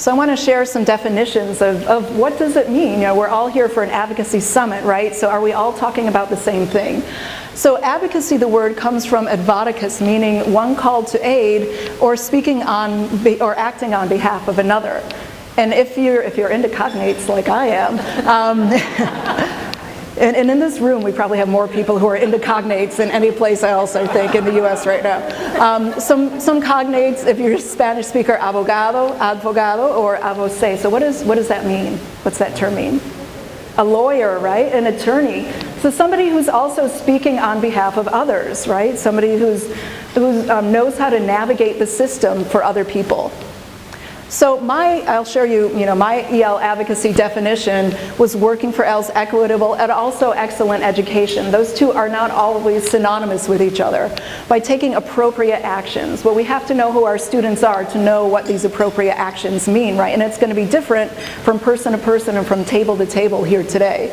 So I want to share some definitions of what does it mean. You know, we're all here for an advocacy summit, right? So are we all talking about the same thing? So advocacy, the word, comes from advocatus, meaning one called to aid or speaking on or acting on behalf of another. And if you're into cognates like I am, and in this room we probably have more people who are into cognates than any place else, I think, in the US right now. Some cognates, if you're a Spanish speaker, abogado, or avocé. So what does that mean? What's that term mean? A lawyer, right? An attorney. So somebody who's also speaking on behalf of others, right? Somebody who knows how to navigate the system for other people. So I'll share you, my EL advocacy definition was working for EL's equitable and also excellent education. Those two are not always synonymous with each other. By taking appropriate actions, well, we have to know who our students are to know what these appropriate actions mean, right? And it's going to be different from person to person and from table to table here today.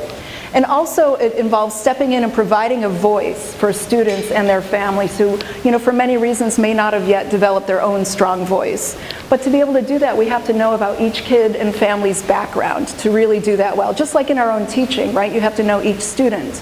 And also it involves stepping in and providing a voice for students and their families who, for many reasons may not have yet developed their own strong voice. But to be able to do that, we have to know about each kid and family's background to really do that well. Just like in our own teaching, right? You have to know each student.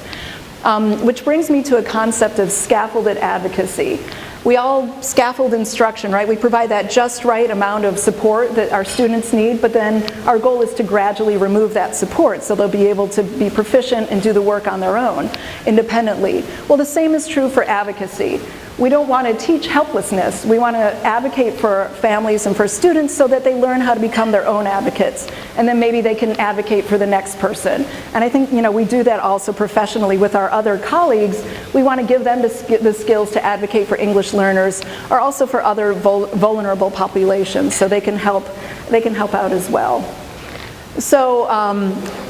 Which brings me to a concept of scaffolded advocacy. We all scaffold instruction, right? We provide that just right amount of support that our students need, but then our goal is to gradually remove that support so they'll be able to be proficient and do the work on their own, independently. Well, the same is true for advocacy. We don't want to teach helplessness. We want to advocate for families and for students so that they learn how to become their own advocates. And then maybe they can advocate for the next person. And I think, we do that also professionally with our other colleagues. We want to give them the skills to advocate for English learners or also for other vulnerable populations so they can help out as well. So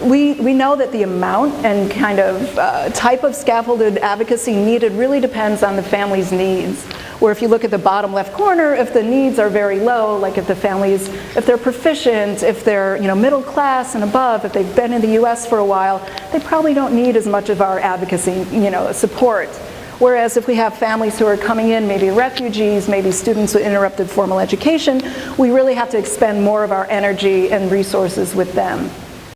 we know that the amount and kind of type of scaffolded advocacy needed really depends on the family's needs. Where if you look at the bottom left corner, if the needs are very low, like if they're proficient, if they're middle class and above, if they've been in the US for a while, they probably don't need as much of our advocacy support. Whereas if we have families who are coming in, maybe refugees, maybe students with interrupted formal education, we really have to expend more of our energy and resources with them.